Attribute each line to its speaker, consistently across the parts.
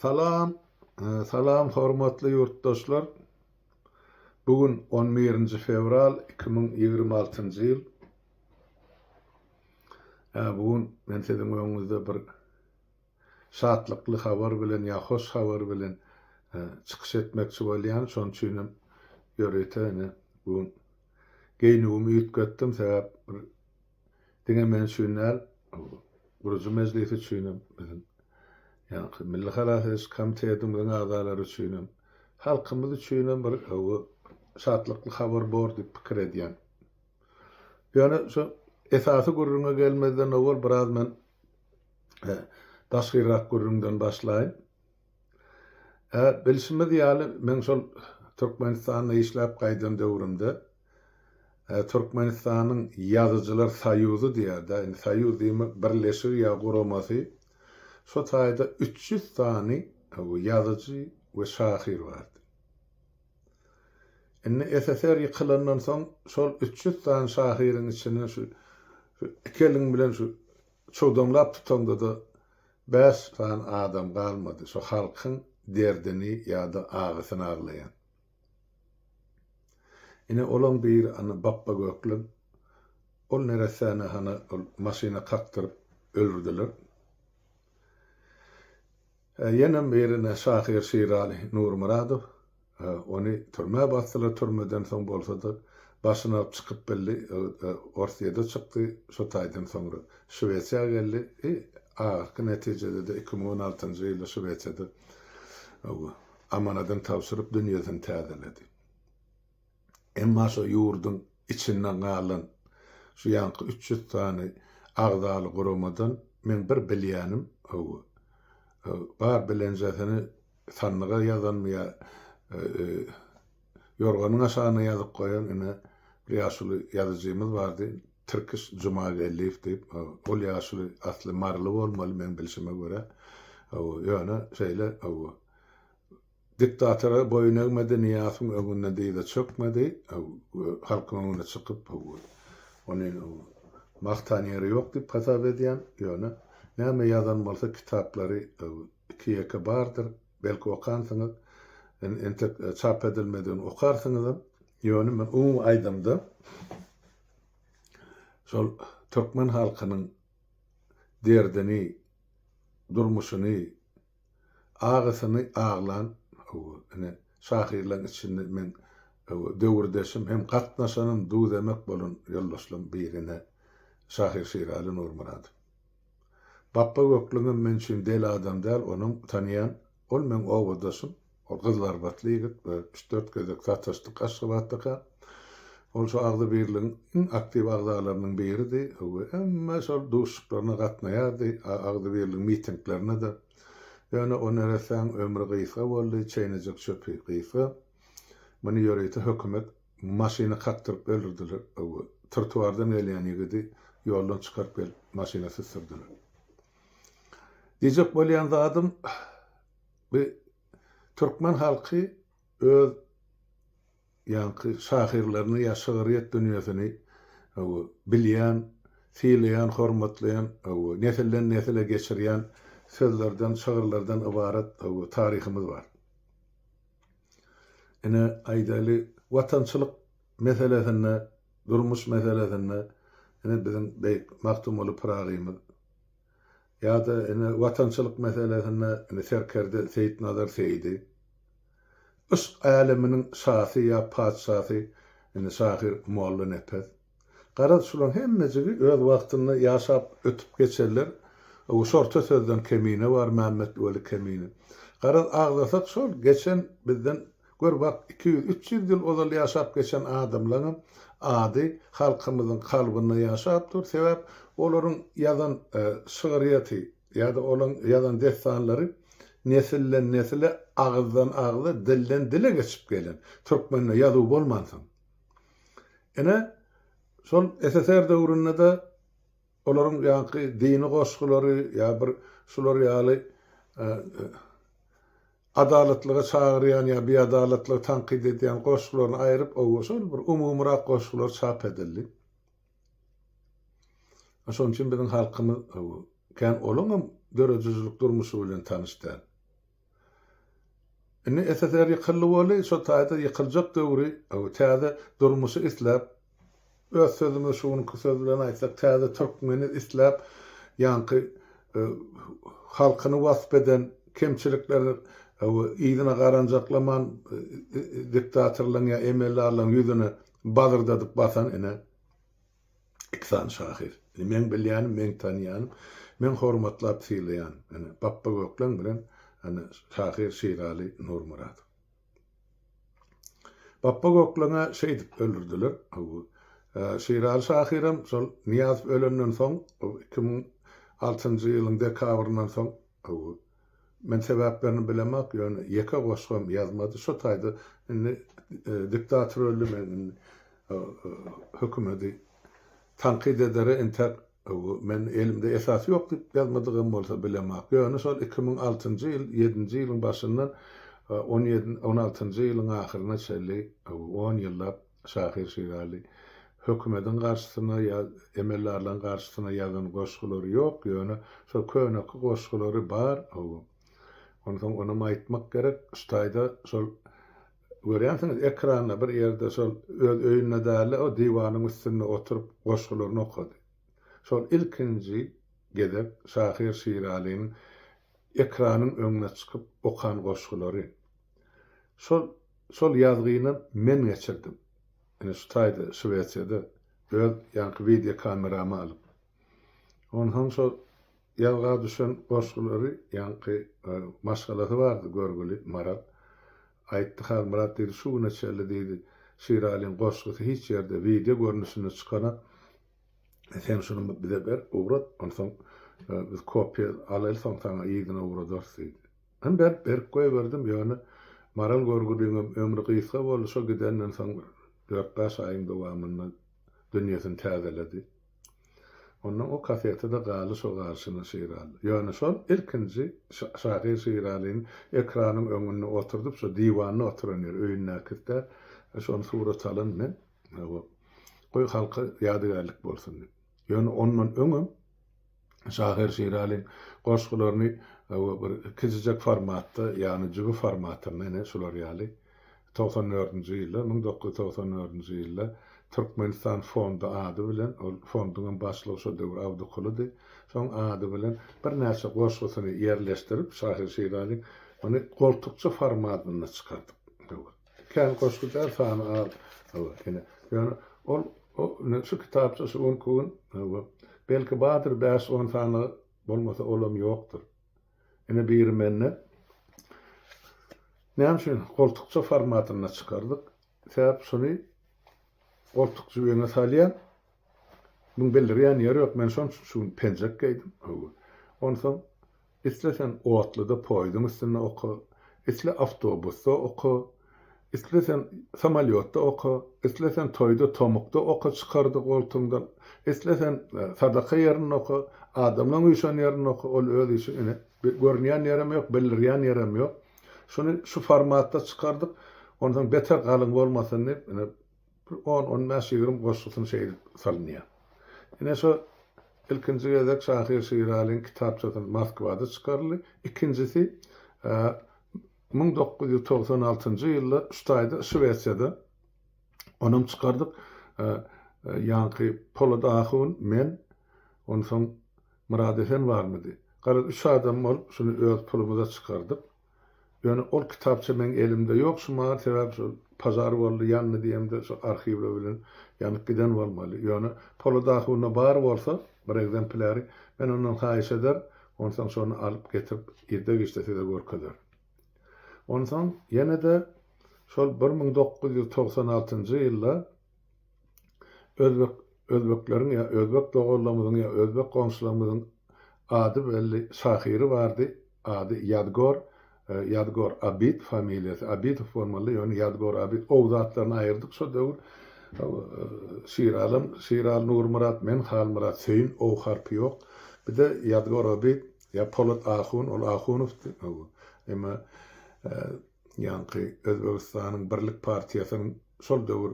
Speaker 1: Salam, salam hormatly yurtdaşlar. Bugün 11 fevral 2026 ýyl. Bugün men sizin öňüňizde bir şatlykly habar bilen ýa hoş habar bilen çykyş etmekçi bolýan. Şoň üçin ýöreteni bugün geýnümi ýetgetdim sebäp diňe men şunlar Guruji Mejlisi üçin bizim Milli Halasyz Komitetimiň agzalary üçin halkymyz üçin bir şatlykly habar bor diýip pikir edýän. Ýöne şu esasy gurrunga gelmezden owal biraz men daşgyrak gurrundan başlaýyn. Bilşimiz ýaly men şol Türkmenistanda işläp gaýdan döwrümde Türkmenistanyň ýazyjylar saýuzy diýär-de, saýuz diýmek birleşik ýa guramasy. Şo taýda 300 tany ýazyjy we şahyr bar. SSR ýykylandan soň şol 300 tane şahyryň içine şu ikeliň bilen şu çoğdamlap tutanda da 5 tane adam galmady. Şu halkyň derdini ýa-da agysyny aglaýan. Olan bir ana Bappa Göklüm ol neresine ol maşina kaktyryp öldürdiler. Ýene birine şahyr Şirali Nurmuradov onu türme bastılar, türmeden soň bolsa da başyna çykyp belli ortaýa çykdy. Şo taýdan soňra Şweçiýa geldi. Netijede de 2016 ýylda Şweçiýada amanadan tapşyryp dünýäden täzeledi. Emma şo ýurdun içinden galan şu ýanky 300 tane agzaly guramadan men bir bilýänim bar bilenjesini sanlyga ýazanmaya yorganyň aşagyna ýazyp goýan bir ýaşly ýazyjymyz bardy. Türkiş Jumagelliýew diýip ol ýaşly asly marly bolmaly men bilşime görä. Ýöne şeýle diktatora boyun eğmedi, niýasyň öňünde diýdi çökmedi. Halkyň öňüne çykyp onu maktanýary ýok diýip hasap edýän. Ýöne näme ýazan bolsa kitaplary iki bardyr. Belki okansyňyz, ente çap edilmeden okarsyňyz. Ýöne men aýdymda şol Türkmen halkynyň derdini, durmuşyny, agysyny aglan şahyrlaryň içinde men döwürdeşim hem gatnaşanyň du demek bolan ýoldaşlarym birine Şahyr Şirali Nurmuradov. Bappa Göklüňem men üçin del adam däl, onuň tanıyan ol men owadaşym. Ol gyzlar batly ýigit, 3-4 gezek satışdyk Aşgabatda. Ol şu agdy birligiň iň aktiv agzalarynyň biridi. Emma şol duşuklaryna gatnaýardy, agdy birligiň mitinglerine de. Ýöne onu resan ömrü gysa boldy, çeýnejek çöpi gysa. Muny ýöreýte hökümet maşyna kaktyryp öldürdiler. Trotuardan gelýän ýigidi ýoldan çykaryp gelip maşyna sysyrdylar. Diýjek bolýan zadym bir Türkmen halky öz ýanky şahyrlaryny ýa şahyryýet dünýäsini bilýän, fiýleýän, hormatlaýan, nesilden nesile geçirýän sözlerden, şagyrlardan ibaret taryhymyz bar. Aýdaly watançylyk meselesine, durmuş meselesine bizim beýik Maktumoly Pragymyz ýa-da watançylyk meselesine serkerde Seýitnazar Seýidi üç aleminiň şahsy ýa padşahsy Şahyr Molla Nepes. Garaz şular hemmejigi öz wagtyny ýaşap ötüp geçerler. Şorta sözden kemine var, Mehmet Veli Kemine. Garaz agzasak şol geçen bizden gör bak 200-300 ýyl ozal ýaşap geçen adamlaryň ady halkymyzyň kalbyna ýaşap dur. Sebäp olaryň ýazan şygyryýaty ýa-da olaryň ýazan destanlary nesilden nesile agzdan agza, dilden dile geçip gelen. Türkmenle ýazyw bolmansyn. Şol SSR döwründe de olaryň ýanky dini goşgulary ýa bir şular ýaly adaletliga çagyrýan ýa biadaletliga tankyd edýän goşgularyny aýryp şol bir umumyrak goşgular çap edildi. Şoň üçin biziň halkymyz kän olaňam dörejizlik durmuşy bilen tanışdy. Ine eser yıkıllı boli, so taýda yıkıljak döwri, täze durmuşy isläp, öz sözümi şuny söz bilen aýtsak, täze türkmeni isläp, ýanky halkyny wasp eden kemçilikleri ýygyna garanjaklaman diktatorlaryň ýa emellerlaryň ýüzüne bazardadyp basan ine İhsan Şahir. Men bilýänim, men tanýanym, men hormatlap sylaýan. Bappa Göklen bilen Şahir Şirali Nurmurad. Bappa Göklen'e şeýdip öldürdiler. Şirali Şahirim şol Niyaz ölenden soň 2006-njy ýylyň dekabryndan soň men sebäplerini bilemek ýöne ýeke goşgam ýazmady. Şo taýda diktatorly men hökümeti tanqid edere entek men elimde esasy ýok diýip ýazmadygym bolsa bilemek. Ýöne şol 2006-njy ýyl 7-nji ýylyň başyndan 16-njy ýylyň ahyryna çelli 10 ýyllap Şahir Şirali hökümetiň garşysyna ýa emellerlerin garşysyna ýazan goşgulary ýok. Ýöne şol köňeki goşgulary bar. Ondan onu aýtmak gerek. Ştaýda şol görýänsiňiz ekranda bir ýerde şol öz öýüne däli o diwanyň üstünde oturup goşgularyny okady. Şol ilkinji gedip Şahir Şiraliň ekranyň öňüne çykyp okan goşgulary. Şol ýazgyny men geçirdim. Ştaýda Şweýçede öz ýanky video kameramy alyp. Ondan şol ýazga düşen goşgulary ýanky maşgalasy bardy görgüli Marat. Aýtdy hal Murat diýdi şu güne çelli diýdi. Şiraliň goşgusy hiç ýerde video görnüşine çykana sen şunu bize ber uğrat ondan biz kopya alalım sana ýygyna uğradarsyk diýdi. Ben berip goýberdim ýöne maral görgüliňim ömrü gysga boldy şol gidenden soň 4-5 aýyň dowamynda dünýäsini täzeledi. Ondan o kasetede galy şo garşyna Şirali. Ýöne şol ilkinji Şahir Şiraliň ekranyň öňüne oturdup şo diwanyna oturan ýer öýünne kitler şonu surat alan men goý halka ýadygarlyk bolsun diýip. Ýöne ondan öňüm Şahir Şiraliň goşgularyny bir kiçijek formatda ýani jugu formatyna şolar ýaly 94-nji ýylda 1994-nji ýylda Türkmenistan fondu ady bilen ol fonduň başlygy şo döwür awdykulydy. Şoň ady bilen bir näçe goşgusyny ýerleşdirip Şahir Şiraliň onu goltukçy formatyna çykardyk. Kän goşgular sany al. Ýöne ol şu kitapçy onkun belki badyr 5-10 sany bolmasa olam ýokdur. Ene bir menne näme goltukçy formatyna çykardyk. Sebäp şonu goltukçy ýöne salýan muň belirýän ýeri ýok. Men şu penjek geýdim. Ondan islesen otlyda poýdyň üstüne oku, isle awtobusda oku, islesen samolyotda oku, islesen toýda tomukda oku çykardy goltuňdan, islesen sadaka ýerine oku, adamlaryň ýüşen ýerine oku, ol öz işi görnýän ýerim ýok, belirýän ýerim ýok. Şunu şu formatda çykardyk. Ondan beter galyň bolmasyn diýip 10-15 goşgusyny şeýle salynýar. Ine şo ilkinji gezek Şahir Şiraliň kitapçasyny Moskwada çykarly. İkincisi 1996-njy ýylda Ştaýda Şweýçede onuň çykardyk. Ýanky Polat Ahun men ondan Murad Esen barmydy. Galy 3 adam bol şunu öz pulumyza çykardyk. Ýöne ol kitapça men elimde ýok, şuma sebäp şu pazar boldy ýanly diýemde şu arhiwle bilen ýanyp giden bolmaly. Ýöne Polat Ahun'a bar bolsa bir egzempläri men ondan haýyş eder, ondan şonu alyp getirip ýerde geçdese de görkezler. Ondan ýene de şol 1996-njy ýylda Özbekleriň ýa Özbek dogurlamynyň ýa Özbek gomşularymyzyň ady belli şahiri bardy. Ady Yadgor Abid familiýasy. Abid formaly ýöne Yadgor Abid o zatlaryny aýyrdyk şo döwür. Şiral Nurmurad men Halmurat Söýün o harpy ýok. Bir de Yadgor Abid ýa Polat Ahun ol Ahunowdy. Emma ýanky Özbegistanyň Birlik partiýasynyň şol döwür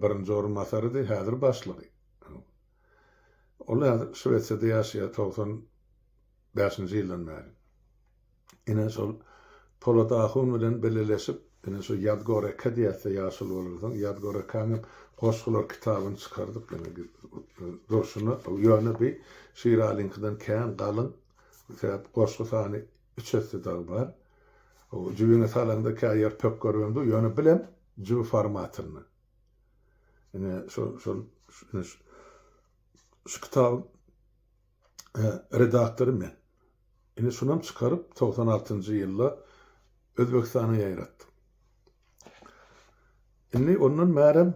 Speaker 1: birinji orunmasary häzir başlygy. Olar Şweýçede ýaşaýar 95-nji ýyldan bäri. Ine şol Polat Ahun bilen beleleşip ene şu Yadgor Eka diýse ýaşyl bolurdyň. Yadgor Ekanyň Goşgular kitabyny çykardyk. Doşuny ýöne bir Şiralinkinden kän galyň sebäp goşgu sany 3 da bar. O jüwüne salanda käýer pök göründü. Ýöne bilen jüw formatyny. Ene şu kitab redaktory men. Ene şunam çykaryp 96-njy ýylda Özbekistana ýaýratdym. Indi ondan märem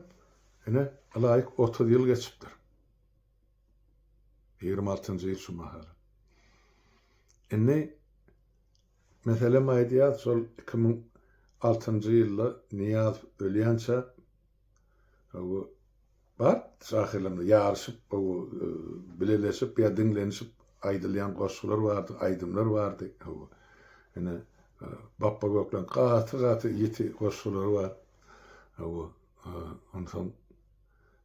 Speaker 1: ene alayık 30 ýyl geçipdir. 26-njy ýyl şu mahal. Indi meselem aýdýar şol 2006-njy ýylda Niyaz ölýänçe o bar şahyrlarla ýarşyp bileleşip ýa dinlenişip aýdylýan goşgular bardy, aýdymlar bardy. Ene Bappa Göklen gaty ýeti goşgular bar. Ondan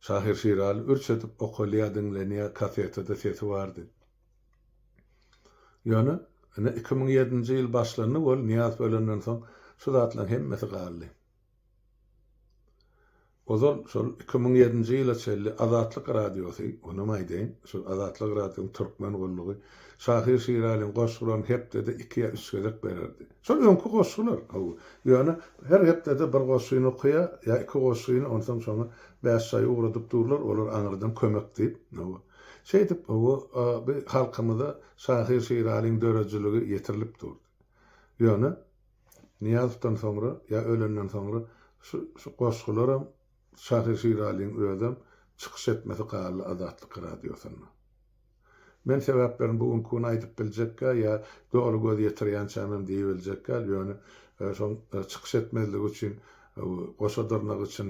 Speaker 1: Şahir Şirali ürçetip okulya dinlenýär kafetada sesi bardy. Ýöne 2007-nji ýyl başlarynda bol Niyaz ölenden soň şu zatlaryň hemmesi galdy. Ozal şol 2007-nji ýyla çelli Azatlyk radiosy, onu maýdaýyn, şu Azatlyk radiosyň türkmen gollugy Şahir Şiraliň goşgularyny hepde 2 ýa 3 gezek bererdi. Şol öňkü goşgular. Ýöne her hepde bir goşguny okuýa ýa 2 goşguny ondan soňra 5 saý ugradyp durlar, olar aňyrdan kömek diýip. Şeýdip bir halkymyzda Şahir Şiraliň dörejiligi ýetirilip durdy. Ýöne Niyazdan soňra ýa ölenden soňra şu goşgularam Şahir Şiraliň özüm çykyş etmesi galy Azatlyk radiosyna. Men sebäplerini bugünkü aýdyp biljekkä ýa dogry göz ýetirýän çämem diýip biljekkä ýöne şoň çykyş etmezligi üçin goşadyrnak üçin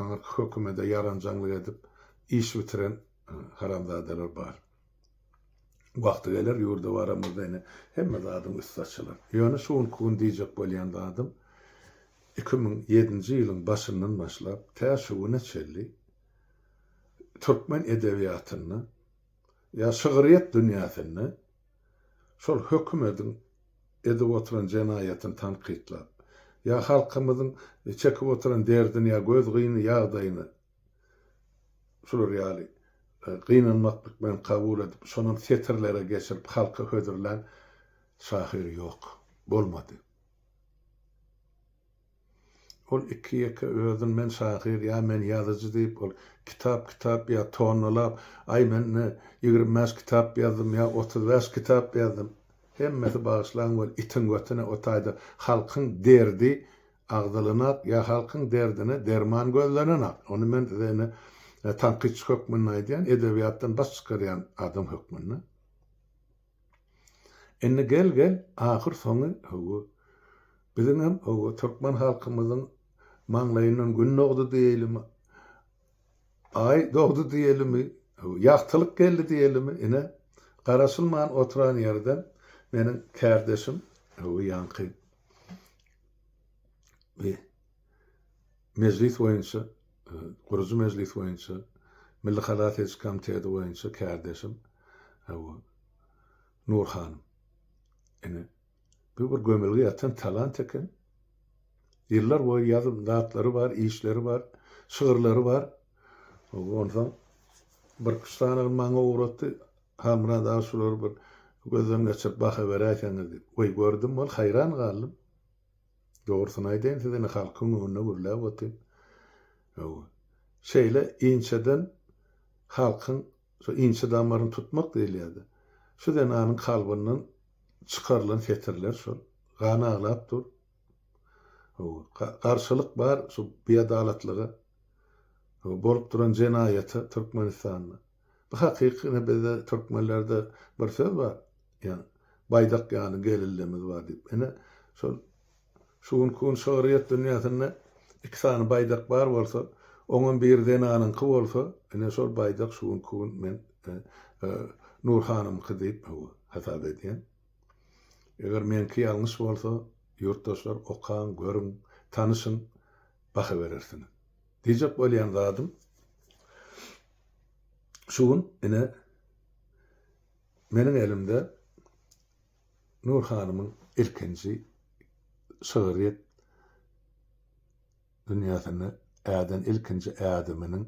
Speaker 1: aňa hökümete ýaranjaňlyk edip iş bitiren haramzadalar bar. Wagty geler ýurda baramyzda ene hemme zadyň üstçylar. Ýöne şuň kun diýjek bolýan zadym 2007-nji ýylyň başyndan başlap täşüwüne çelli türkmen edebiýatyny ýa şygyryýat dünýäsini şol hökümetiň edip oturan jenaýatyny tanqidlap ýa halkymyzyň çekip oturan derdini ýa göz gyny ýagdaýyny şular ýaly gynanmaklyk bilen kabul edip şonuň setirlere geçirip halka hödürlen şahir ýok, bolmady. Ol 2 özün men şahir ýa men ýazyjy diýip ol kitap ýa tonlap ay men 25 kitap ýazdym ýa 35 kitap ýazdym. Hemmesi bagyşlan bol itin götüne otaýda halkyň derdi agdalynak ýa halkyň derdine derman gözlenenak. Onu men ene tanqidçi hökmüni aýdýan edebiýatdan baş çykarýan adam hökmüni. Enne gel ahyr soňy bizim hem türkmen halkymyzyň maňlaýyndan gün dogdy diýelimi, ay dogdy diýelimi, ýagtylyk geldi diýelimi, ene garaşylman oturan ýerden meniň kärdeşim ýanky mezlis boýunça, gurucu mezlis boýunça, Milli Halat Etiş Komiteti boýunça kärdeşim Nurhan. Ene bu bir gömelge ýatan talant eken. Ýyllar boýy ýazyp zatlary bar, işleri bar, şygyrlary bar. Ondan bir kuştany maňa uğratdy. Hamra da şular bir gözden geçirip baka berýärkäňiz diýip. Oý gördüm, bol hayran galym. Dogrusyny aýdyn, sizin halkyň önüne gürläp otyn. Şeýle inçeden halkyň şu inçe damaryny tutmak diýilýärdi. Şu denanyň kalbynyň çıkarılan fetirler şol gana aglap dur. Karşılık bar şu beadalatlygy bolup duran jenaýaty Türkmenistanda. Bu hakykyny bizde türkmenlerde bir söz bar. Yani baydak ýany gelillemiz bar diýip. Ene şol şuň kun şöhret dünýäsinde 2 sany baydak bar bolsa, oňun bir denanyňky bolsa, ene şol baydak şuň kun men Nurhanymky diýip hasap edýän. Eger menki ýalňyş bolsa, ýurtdaşlar okan, görün, tanışyn, baka berersiniz. Diýjek bolýan zadym şuň ene meniň elimde Nurhanymyň ilkinji şöhret dünýäsyny äden ilkinji ädiminiň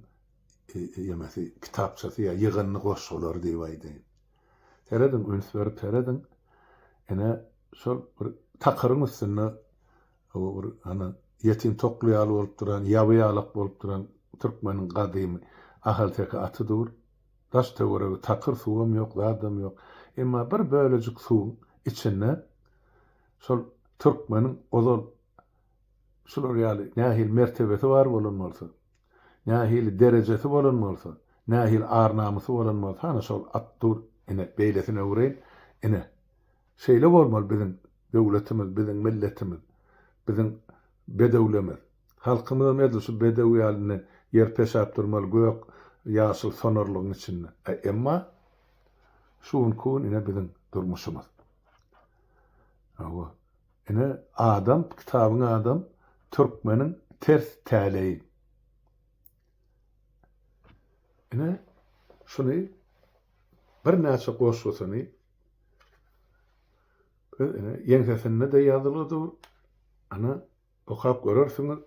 Speaker 1: ýemesi kitapçasy ýa ýygyny goşgular diýip aýdyn. Teredin ünswer teredin ene şol bir takyryň üstüne bir ana ýetim toklaýaly bolup duran, ýabyýalyk bolup duran türkmeniň gadymy ahal-teki atydyr. Daş töweregi takyr suwam ýok, zadam ýok. Emma bir bölejik suwun içinde şol türkmeniň ozal şular ýaly nähil mertebeti bar bolanmalsa, nähil derejesi bolanmalsa, nähil arnamasy bolanmalsa, hana şol atdyr ene beýlesine öwreň ene şeýle bolmaly biziň döwletimiz, biziň milletimiz, biziň bedewlemiz. Halkymyň medresi bedewi ýalyny ýer peşap durmaly gök ýaşyl sonarlygyň içinde. Emma şuň kun ene biziň durmuşymyz. Awa ene adam, kitabyň adam türkmeniň ters täleği. Ene şuny bir näçe goşgusyny ene ýeňsesinde de ýazylydyr. Ana okap görersiňiz,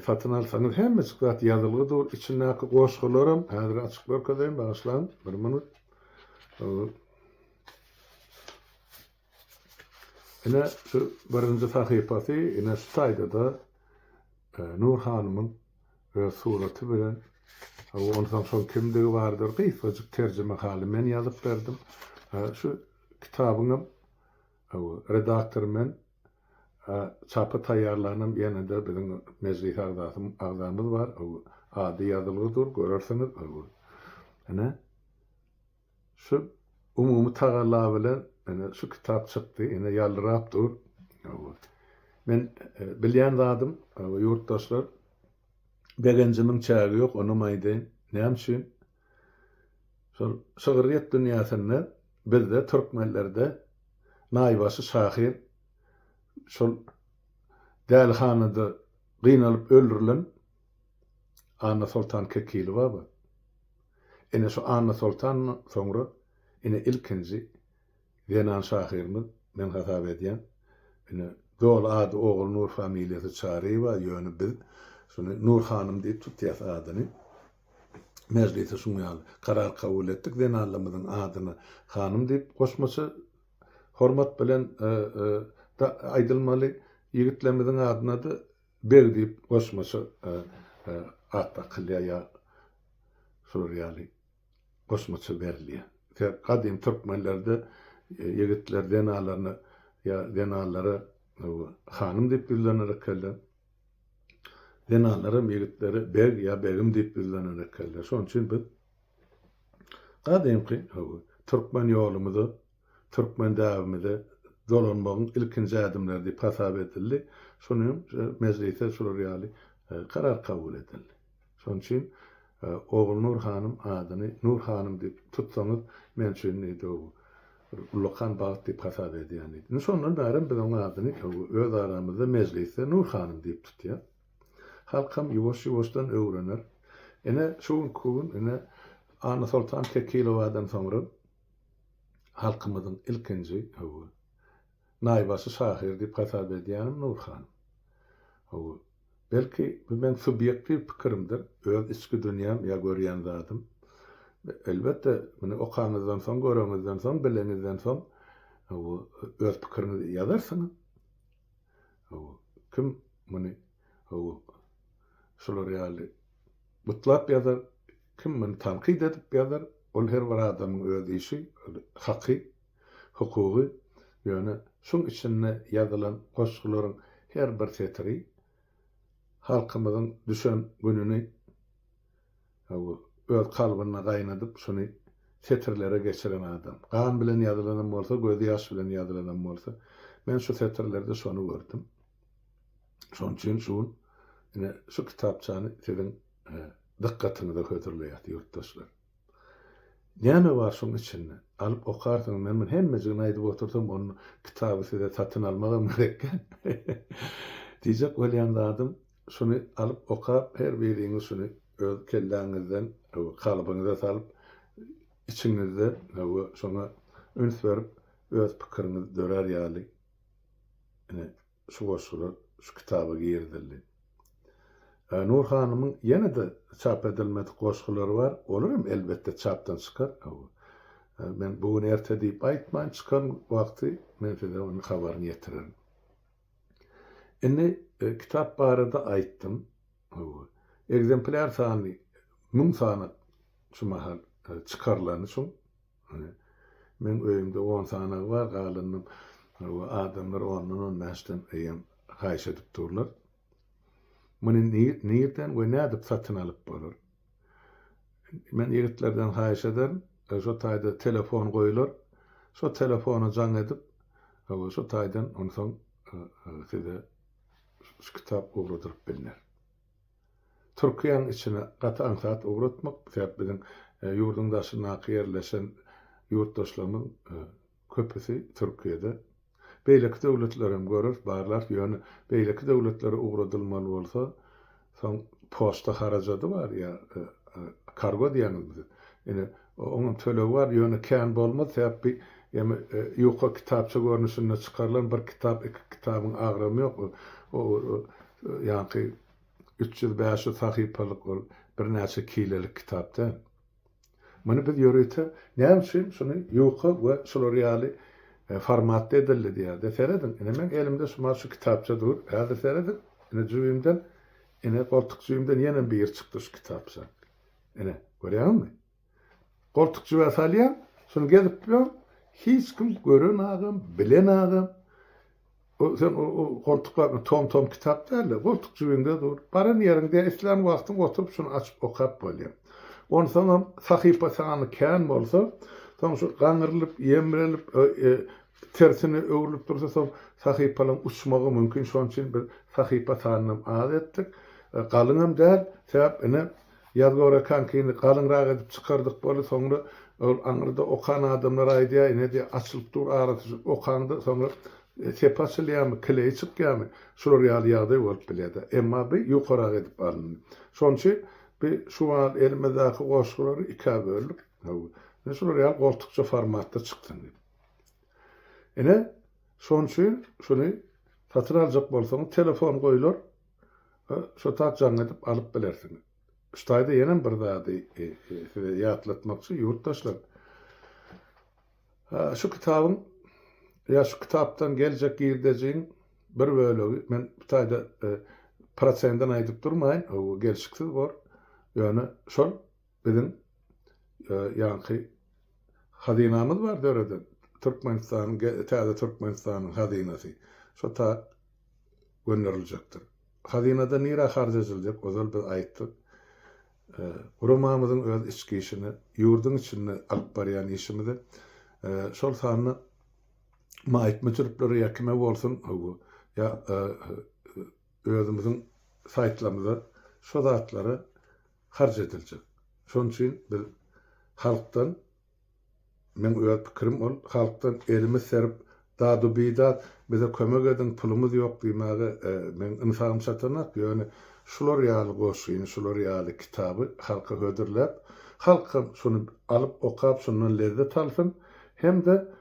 Speaker 1: satyn alsaňyz hemmesi zat ýazylydyr. İçindäki goşgularym häzir açyk berkedim, başlan bir minut. Ene şu birinji sahypasy ene şu taýda da Nur hanymyň suraty bilen ondan soň kimdigi bardyr gyýsaçyk terjime haly men ýazyp berdim. Şu kitabyňym redaktor men çapy taýýarlanam ýene-de biziň mezgit agzamyz bar. Ady ýazylydyr, görersiňiz. Ene şu umumy tagalla bilen ene şu kitap çykdy, ene ýalyrapdyr. Men bilýän zadym, ýurtdaşlar, begencimiň çägi ýok, onu maýdyn. Näme? Şol şöhret dünýäsinde bizde türkmenlerde naýbasy şahir şol dälhanada gynalyp öldürilen Anna Sultan Kekilowa bar. Ene şu Anna Sultan soňra ene ilkinji Venan şahirimiz men hasap edýän ene dol ady oğul Nur familiýasy çaryba ýöne bil şunu Nur hanym diýip tutýar adyny. Meclise şuňal karar kabul etdik. Venanlamyň adyny hanym diýip goşmasy hormat bilen da aýdylmaly. Ýigitlerimiň adyna da ber diýip goşmasy atda kylýa şular ýaly goşmasy berilýär. Kadym türkmenlerde ýigitler venalaryny ýa venalary hanym diýip bilýärler keldi. Venalaryň ýigitleri beg ýa begim diýip bilýärler keldi. Şoň üçin biz kadymky türkmen ýolumyzy, türkmen däwimizde dolanmagyň ilkinji adymlary diýip hasap edildi. Şonuň mezlise şular ýaly karar kabul edildi. Şoň üçin oğul Nur hanym adyny Nur hanym diýip tutsaňyz men üçin Ulukan Bağat diýip hasap edýän idi. Şondan bäri biziň adyny öz aramyzda mezlise Nur hanym diýip tutýar. Halkam ýuwaş-ýuwaşdan öwrenir. Ene şu gün ene Anna Sultan Kekilowadan soňra halkymyzyň ilkinji naýbasy şahir diýip hasap edýän Nur hanym. Belki bu men subyektiv pikirimdir. Öz içki dünýäm ýa görýän zatym. Elbette meni okanızdan soň, görenizden soň, bilenizden soň öz pikirinizi ýazarsyňyz. Kim meni şular ýaly mutlak ýazar, kim meni tanqid edip ýazar, ol her bir adamyň öz işi, haky, hukugy, ýöne şoň içinde ýazylan goşgularyň her bir setiri halkymyzyň düşen gününi öz kalbyna gaýnadyp şuny setirlere geçiren adam. Gan bilen ýazylanan bolsa, gözi ýaş bilen ýazylanan bolsa, men şu setirlerde şonu gördüm. Şoň üçin şu kitapçany siziň dikkatyňyza hötürleýär ýurtdaşlar. Näme bar şoň içinde? Alyp okarsyň, men hemmejini aýdyp otursam, onu kitaby size satyn almagam gerek. Diýjek bolýan adam şunu alyp okap her biriňiz şunu öz kelläňizden, kalbyňyza salyp içiňizde şoňa üns berip öz pikirinizi dörer ýaly. şu goşgular şu kitaba girdiler. Nur Hanım'ın yine de çap edilmedik goşgulary bar. Olaram elbette çapdan çıkar. Ben bugün erte diýip aýtman çıkan wagty men de onun habaryny ýetirerim. Indi kitap barada aýtdym. Egzemplar sany 1000 sany şu mahal çıkarlany şoň. Men öýümde 10 sany bar galynym. Adamlar ondan näşden eýem haýş edip durlar. Muny niýeten we nädip satyn alyp bolar. Men ýigitlerden haýş ederim. Şo taýda telefon goýular. Şo telefonu jaň edip, şo taýdan onsoň sede şu kitap ugradyryp bilner. Türkiýanyň içine gaty ansat ugratmak sebäp biziň ýurdun daşyna ýerleşen ýurtdaşlarymyň köpüsi Türkiýede. Beýleki döwletlerim görür, barlar ýöne beýleki döwletlere ugradylmaly bolsa, soň posta harajady bar ýa kargo diýeniz. Ene onun tölebi var, ýöne kän bolmaz, sebäp ýoka kitapça görnüşinde çıkarılan bir kitap, iki kitabın agramy ýok. Ýani 300-500 sahypalyk bir näçe kilelik kitapda. Muny biz ýöreýte, näme üçin şunu ýoka we şolary ýaly formatda edildi diýär. Seredin, men elimde şu kitapça dur. Häzir seredin. Ene jüýümden, ene goltuk jüýümden ýene bir çykdy şu kitapça. Ene görýärmi? Goltuk jüýe salýan, şunu gezip bilen hiç kim gören adam, bilen adam. Sen o goltuklar tom kitap derler. Goltuk jüýünde dur. Baran ýerinde islan wagtyň oturup şunu açyp okap bolýar. Ondan sahypa sany kän bolsa, soň şu gaňrylyp, ýemrilip, tersine öwrülip dursa soň sahypalar uçmagy mümkin. Şoň üçin bir sahypa sanyny az etdik. Galyňam däl, sebäp ene ýazgora kankyny galyňrak edip çykardyk boly, soňra ol aňyrda okan adamlar aýdýar, ene de açylyp dur arasy okandy, soňra sepasylýamy, kileý çykýamy. Şolary ýaly ýagdaý bolup bilýär. Emma bu ýokarak edip alındy. Şoň üçin bir şu an elimizdäki goşgulary iki bölüp, şolary ýaly goltukça formatda çykdy. Ene şoň üçin şunu satyn aljak bolsaň telefon goýular, şo tat jaň edip alyp bilersiň. Ştaýda ýene bir zady ýatlatmak üçin ýurtdaşlar. Şu kitabın ya şu kitapdan gelecek girdiğin bir bölügi men taýda prosentten aýdyp durmaýyn, o gelşiksiz bar. Ýöne şol biziň ýanky hadinamyz bar dörede. Türkmenistanyň täze Türkmenistanyň hadinasy. Şo ta gönderiljekdir. Hadinada nira harj ediljek, özel bir aýtdyk. Romamyzyň öz içki işini, ýurdun içinde alyp barýan işimizi şol sanyny maýtma türkleri ýakime bolsun, ýa özümiziň saýtlarymyza şo zatlary harj ediljek. Şoň üçin biz halkdan, men öz pikirim ol, halkdan elimi serip dadu bidat bize kömek edin, pulumuz ýok diýmäge men ymsagym satanak, ýöne şular ýaly goşyny, şular ýaly kitaby halka hödürläp, halkam şunu alyp okap şundan lezzet alsyn, hem de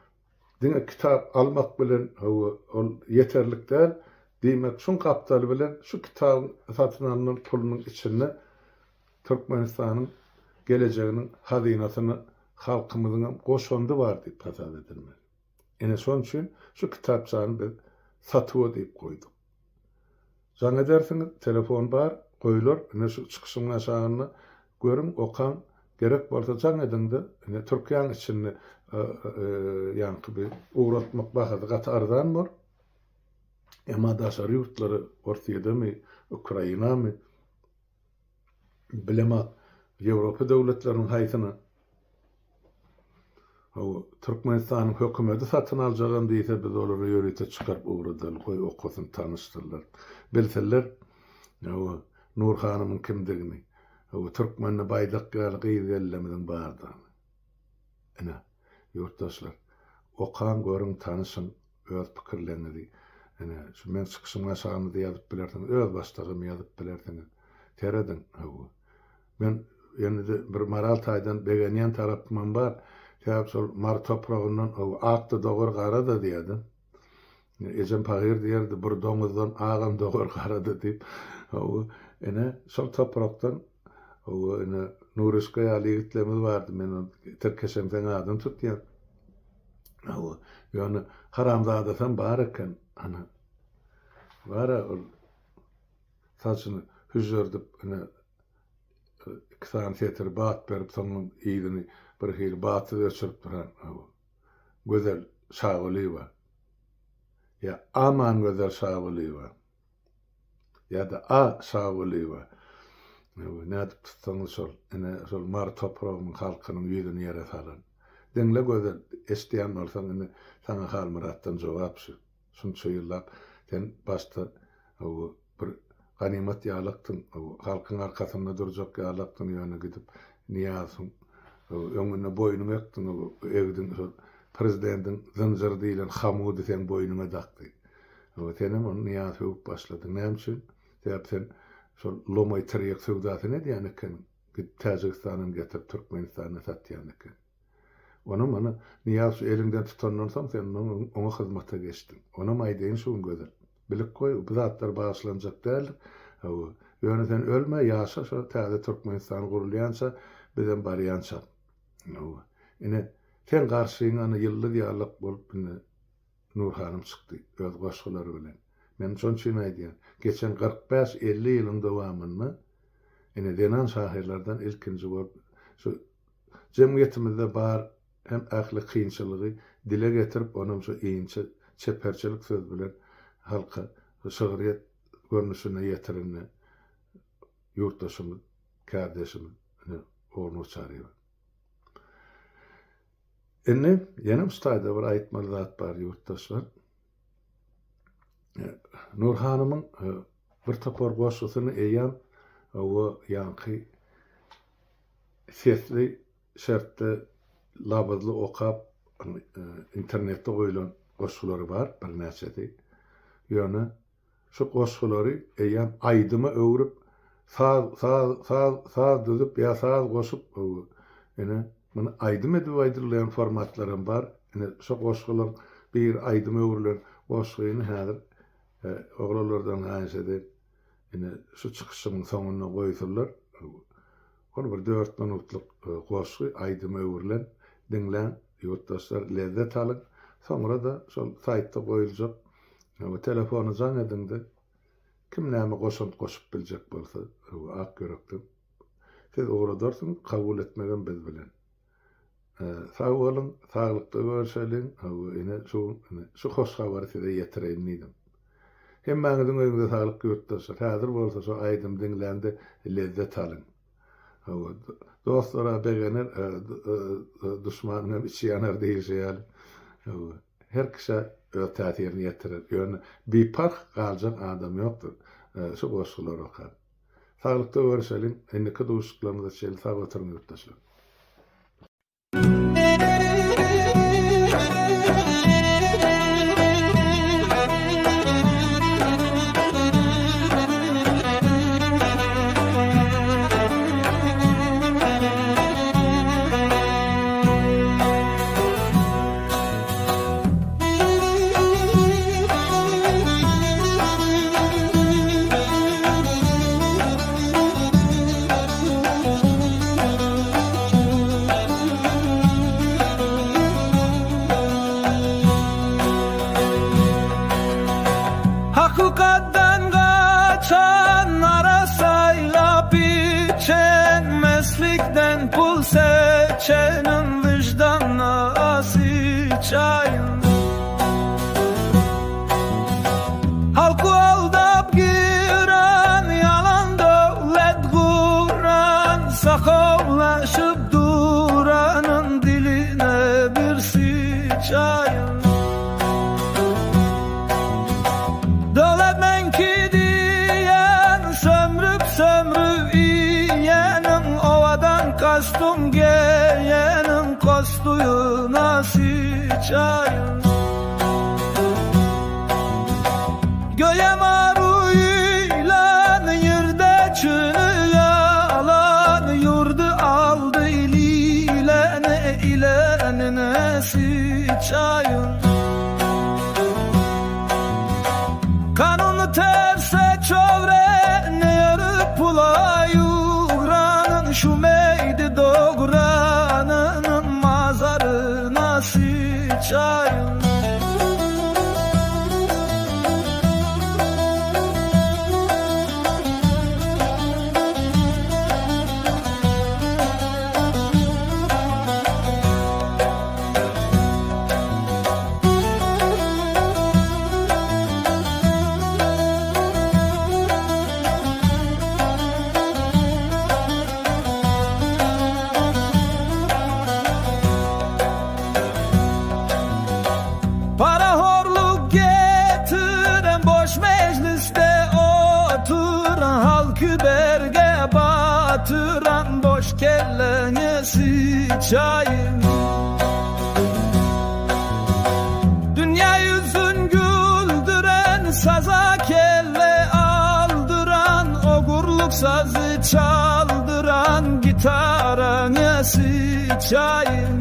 Speaker 1: diňe kitap almak bilen ol ýeterlik däl, diýmek şun kapdaly bilen şu kitaby satyn alynan pulunyň içinde Türkmenistanyň gelejeginiň hazinasyny halkymyzyň goşandy bar diýip hasap edilmeli. Ene şoň üçin şu kitapçany biz satyp diýip goýduk. Jaň edersiňiz, telefon bar, goýular, ene şu çykyşyň aşagyny görüň, okan gerek bolsa jaň edinde, ene Türkiýanyň içinde ýanky bir ugratmak bahady gaty arzan bar. Emma daşary ýurtlary Orsiýadamy, Ukrainamy, bilemek Ýewropa döwletleriniň haýsyna Türkmenistanyň hökümeti satyn aljagam diýse biz olary ýöreýte çykaryp ugradyl, goý okasyn tanışdyrlar. Bilseler Nur Hanymyň kimdigini, Türkmenni baýdak ýaly gyýyllemiň bardygyny. Ene ýurtdaşlar, okan görüň, tanışyň, öz pikirlerinizi, ene şu men çykyşyma şahany ýazyp bilersiň, öz başlygym ýazyp bilersiň. Teredin. Men ýene de bir maral taýdan begenýän tarapman bar. Täp sol mar topragyndan akdy dogur gara da diýdi. Ejem pagir diýerdi, bir domuzdan agam dogar garady diýip. O ene şol toprakdan o ene Nuriska ýaly gitlemez bardy. Men Türkeşemden adam tutýar. O ýöne haramzadadan bar eken ana. Bara ol saçyny hüzürdip ene kısan tetir bat berip soňra ýygyny bir hil baty öçürip duran o. Gözel şagyly bar. Ya aman gözel şagyly bar. Ya da a şagyly bar. Näde tutsaňyz şol ene şol mar toprağymyň halkynyň ýüzüni ýere salan. Deňle gözel esdiýän bolsaň ene sana hal muratdan jogap şu. Şunça ýyllap sen başta o bir ganimet ýalykdyň, o halkyň arkasyna durjak ýalykdyň ýöne gidip niýasyň öňüne boýnuny ýakdyň, o egdiň şol prezidentin zynjyr diýilen Hamudy sen boýnuňa dakdy. O senem onu niýasy öp başladyň. Näme üçin? Sebäp sen şol Lomay Teriýek söwdasy ne diýen eken? Täjikistanyň getirip Türkmenistana satýan eken. Onu mana niýasy elinden tutandan soň sen oňa hyzmata geçdiň. Ona maýdaýyn şuň gözel. Bilip koy, bu zatlar bağışlanacak däl. O ýöne sen ölme, ýaşa, şo täze Türkmenistan gurulýança bilen barýança. O ine sen garşyňa ýylly ýalyk bolup Nur Hanım çykdy öz goşgulary bilen. Men şonçyn aýdýan, geçen 45-50 ýylyň dowamyny ine denan şahirlerden ilkinji bolup şu jemgyýetimizde bar hem ähli kynçylygy dile getirip onuň şu iňçi çeperçilik söz bilen halka şöhret görnüşüne ýetirini ýurtdaşymyz, kardeşimiz onu çarýar. Enne ýene ustada bir aýtmaly zat bar ýurtdaşlar. Nur Hanymyň bir topar goşgusyny eýän o ýanky sesli şertde labadly okap internetde goýulan goşgulary bar bir näçedi. Ýöne şu goşgulary eýän aýdyma öwrüp saz düzüp ýa saz goşup ene muny aýdym edip aýdyrylýan formatlarym bar. Ene şu goşgular bir aýdyma öwrülen goşguny häzir oglanlardan haýsady ene şu çykyşynyň soňuna goýdurlar. Onu bir 4 minutlyk goşgy aýdyma öwrülen dinlen ýurtdaşlar lezzet alyp soňra da şol saýtda goýuljak. O telefonu zan edinde kim näme goşup biljek bolsa o ak görekdim. Siz oğradarsyň kabul etmegen biz bilen. Sag bolun, saglykda görüşelim. O ene şu hoş habary size ýetireýin diýdim. Hem mäňiziň öýünde saglyk ýurtdaşlar häzir bolsa şu aýdym dinlendi lezzet alyn. O dostlara begener düşmanyna içýäner diýişýär. Her kişi täsirini ýetirir. Ýöne bipark galjak adam ýokdur. Şu goşgular okap. Saglykda görüşelim. Endiki duşuklarymyza şeýle sag oturyň ýurtdaşlar.
Speaker 2: Hakikatten kaçan arasayla biçen meslikten pul seçenin vicdanına asiçayın. Halkı aldap giren yalan devlet kuran sakovlaşıp duranın diline bir sıçayın. Kastım geyenin kostuyuna sıçayın. Göğe maruyla yerde çünü yalan yurdu aldı ilenine sıçayın. batıran boş kellene sıçayım. Dünya yüzün güldüren, saza kelle aldıran, o gurluk sazı çaldıran gitarana sıçayım.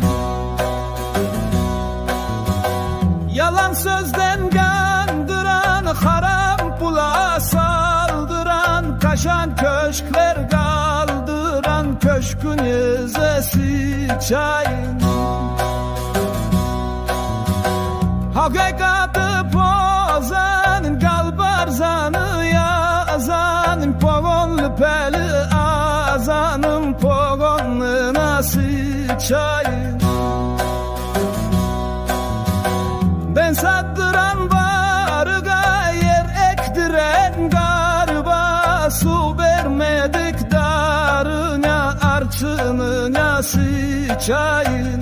Speaker 2: Yalan sözden kandıran, haram pula saldıran, kaşan köşkler kaldıran köşkünüze sıçayım. Hakikatı pozan, kalbarzanı yazan, pogonlu peli azanın pogonuna sıçayım. Ben sattıran barıga, yer ektiren garba, su vermedik darına, arçınına sıçayım.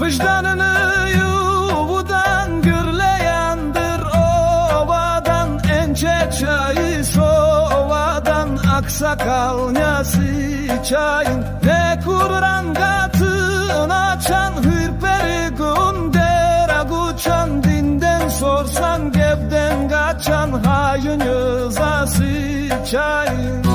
Speaker 2: Vicdanını yuvudan, gürleyendir ovadan, ence çayı sovadan, aksakalına sıçayım. Ne kuran katın açan, hürperi gündera guçan, dinden sorsan gebden kaçan, hayın yüza sıçayım.